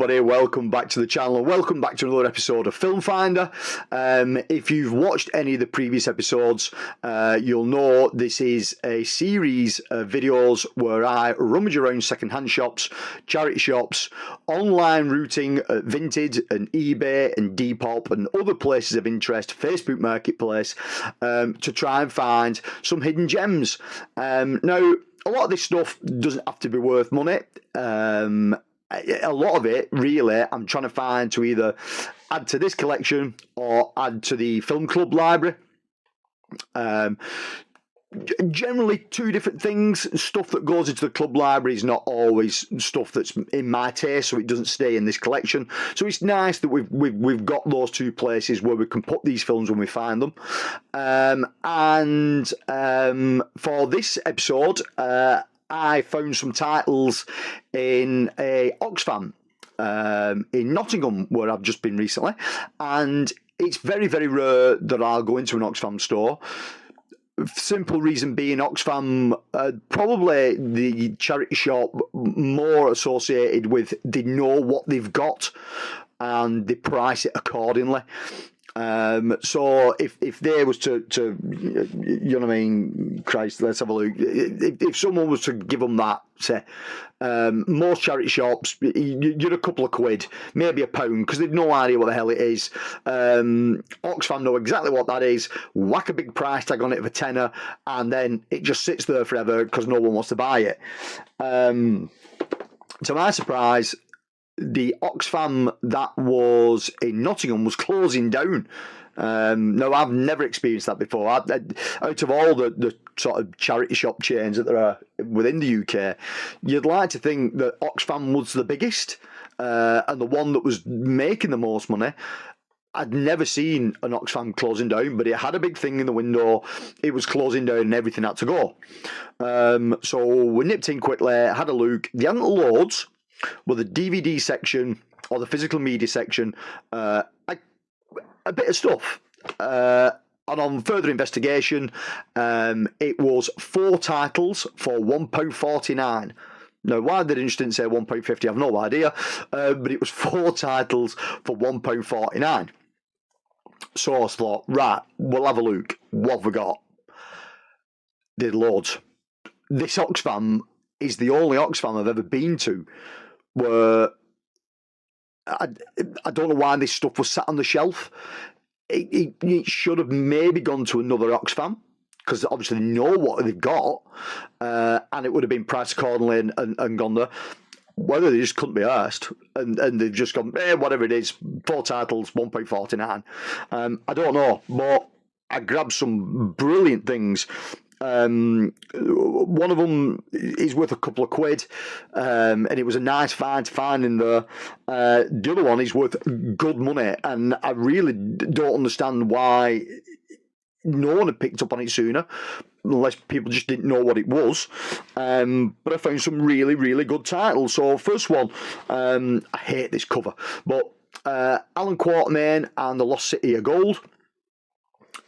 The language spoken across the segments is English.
everybody, welcome back to the channel, welcome back to another episode of Film Finder. If you've watched any of the previous episodes, you'll know this is a series of videos where I rummage around second-hand shops, charity shops, online routing at Vinted and eBay and Depop and other places of interest, Facebook Marketplace, to try and find some hidden gems. Now, a lot of this stuff doesn't have to be worth money. A lot of it, really, I'm trying to find to either add to this collection or add to the film club library. Generally two different things. Stuff that goes into the club library is not always stuff that's in my taste, so it doesn't stay in this collection. So it's nice that we've got those two places where we can put these films when we find them. For this episode, I found some titles in a Oxfam in Nottingham, where I've just been recently, and it's very, very rare that I'll go into an Oxfam store. Simple reason being, Oxfam, probably the charity shop more associated with, they know what they've got and they price it accordingly. So if they was to you know what I mean, Christ, let's have a look. If someone was to give them that, say, most charity shops, you're a couple of quid, maybe £1, because they've no idea what the hell it is. Oxfam know exactly what that is, whack a big price tag on it of a tenner, and then it just sits there forever because no one wants to buy it. To my surprise, the Oxfam that was in Nottingham was closing down. No, I've never experienced that before. Out of all the sort of charity shop chains that there are within the UK, you'd like to think that Oxfam was the biggest and the one that was making the most money. I'd never seen an Oxfam closing down, but it had a big thing in the window. It was closing down and everything had to go. So we nipped in quickly, had a look. They hadn't loads. Well, the DVD section or the physical media section, a bit of stuff. And on further investigation, it was 4 titles for £1.49. Now, why they didn't say £1.50, I've no idea. But it was 4 titles for £1.49. So I thought, right, we'll have a look. What have we got? Did loads. This Oxfam is the only Oxfam I've ever been to where I don't know why this stuff was sat on the shelf. It should have maybe gone to another Oxfam, because obviously they know what they've got, and it would have been priced accordingly and gone there. Whether they just couldn't be asked, and they've just gone, whatever it is, 4 titles, £1.49. I don't know, but I grabbed some brilliant things. One of them is worth a couple of quid, and it was a nice find to find in there. The other one is worth good money, and I really don't understand why no one had picked up on it sooner, unless people just didn't know what it was. But I found some really, really good titles. So first one, I hate this cover, but Alan Quatermain and the Lost City of Gold.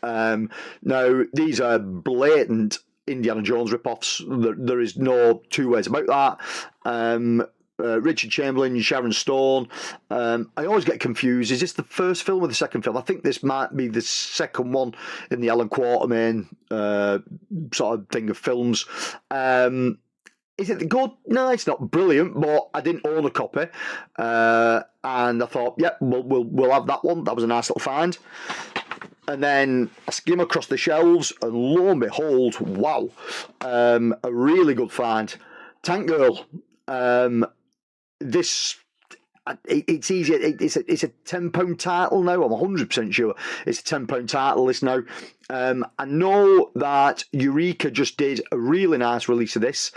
Now, these are blatant Indiana Jones rip-offs. There is no two ways about that. Richard Chamberlain, Sharon Stone. I always get confused. Is this the first film or the second film? I think this might be the second one in the Alan Quatermain sort of thing of films. Is it good? No, it's not brilliant, but I didn't own a copy, and I thought, yeah, we'll have that one. That was a nice little find. And then I skim across the shelves, and lo and behold, wow, a really good find. Tank Girl. It's easy. It's a £10 title now. I'm 100% sure it's a £10 title list now. I know that Eureka just did a really nice release of this,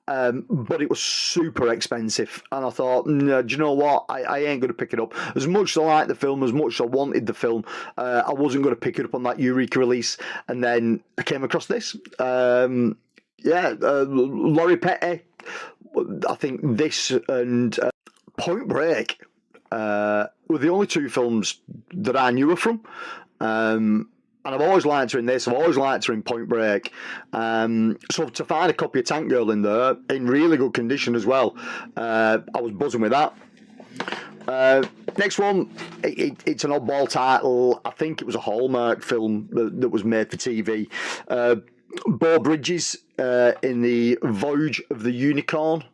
but it was super expensive, and I thought, no, do you know what? I ain't going to pick it up. As much as I liked the film, as much as I wanted the film, I wasn't going to pick it up on that Eureka release. And then I came across this. Laurie Petty. I think this and Point Break were the only 2 films that I knew her from. And I've always liked her in this. I've always liked her in Point Break. So to find a copy of Tank Girl in there, in really good condition as well, I was buzzing with that. Next one, it's an oddball title. I think it was a Hallmark film that was made for TV. Beau Bridges in The Voyage of the Unicorn.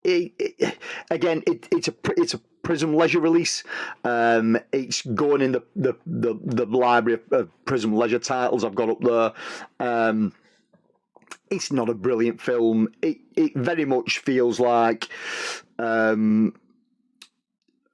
It's a Prism Leisure release. It's going in the library of Prism Leisure titles I've got up there. It's not a brilliant film. It very much feels like Lion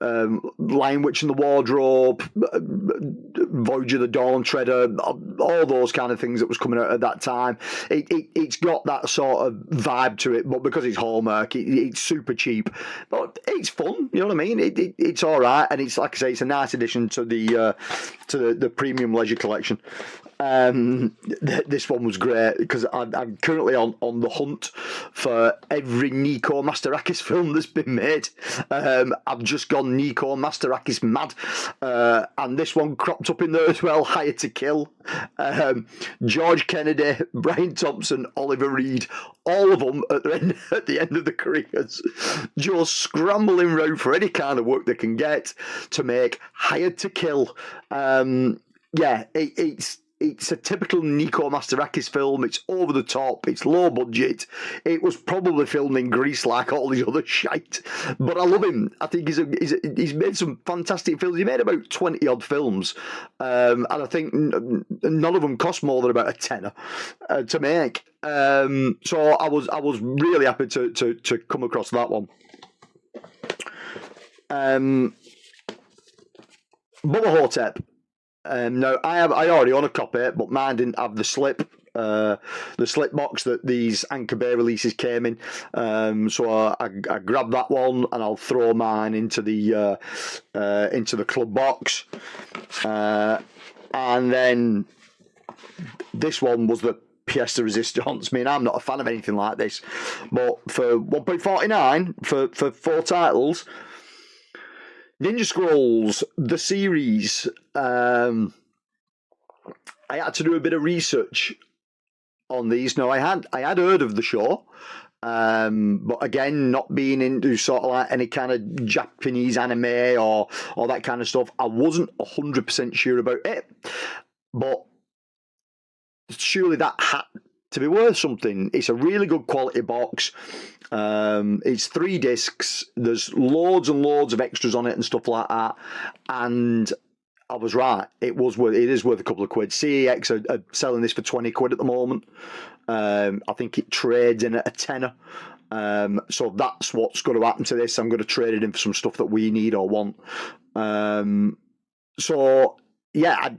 Witch and the Wardrobe, Voyage of the Dawn Treader, all those kind of things that was coming out at that time. It's got that sort of vibe to it, but because it's Hallmark, it's super cheap. But it's fun, you know what I mean? It's all right, and it's, like I say, it's a nice addition to the premium leisure collection. This one was great because I'm currently on the hunt for every Nico Masterakis film that's been made. I've just gone Nico Masterakis mad, and this one cropped up in there as well. Hired to Kill, George Kennedy, Brian Thompson, Oliver Reed, all of them at the end of the careers, just scrambling round for any kind of work they can get to make Hired to Kill. It's a typical Nico Masterakis film. It's over the top. It's low budget. It was probably filmed in Greece like all the other shite. But I love him. I think he's made some fantastic films. He made about 20 odd films, and I think none of them cost more than about a tenner to make. So I was really happy to come across that one. Bubba Hotep. No, I already own a copy, but mine didn't have the slip box that these Anchor Bay releases came in. So I grabbed that one, and I'll throw mine into the club box. And then this one was the pièce de résistance. I mean, I'm not a fan of anything like this, but for £1.49 for 4 titles. Ninja Scrolls, the series. I had to do a bit of research on these. Now, I had heard of the show, but again, not being into sort of like any kind of Japanese anime or that kind of stuff, I wasn't 100% sure about it. But surely that had to be worth something. It's a really good quality box. It's 3 discs. There's loads and loads of extras on it and stuff like that. And I was right. It is worth a couple of quid. CEX are selling this for 20 quid at the moment. I think it trades in at a tenner. So that's what's going to happen to this. I'm going to trade it in for some stuff that we need or want. Yeah,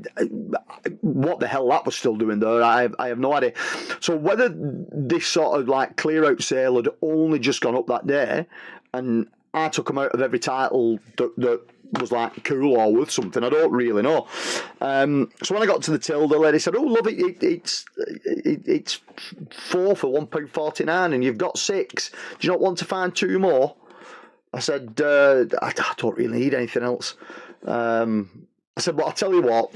what the hell that was still doing there, I have no idea. So whether this sort of like clear out sale had only just gone up that day, and I took them out of every title that was like cool or worth something, I don't really know. So when I got to the till, the lady said, "Oh, love it! It's 4 for £1.49, and you've got 6. Do you not want to find 2 more?" I said, "I don't really need anything else." I said, "Well, I'll tell you what,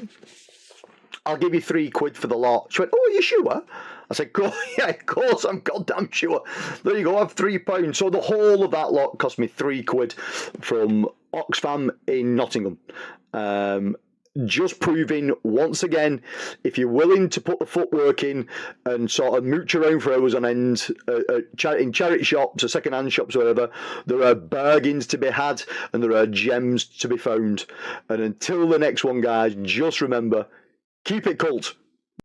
I'll give you 3 quid for the lot." She went, "Oh, are you sure?" I said, "Yeah, of course, I'm goddamn sure." There you go, I have £3. So the whole of that lot cost me 3 quid from Oxfam in Nottingham. Just proving, once again, if you're willing to put the footwork in and sort of mooch around for hours on end in charity shops or second-hand shops or whatever, there are bargains to be had and there are gems to be found. And until the next one, guys, just remember, keep it cult.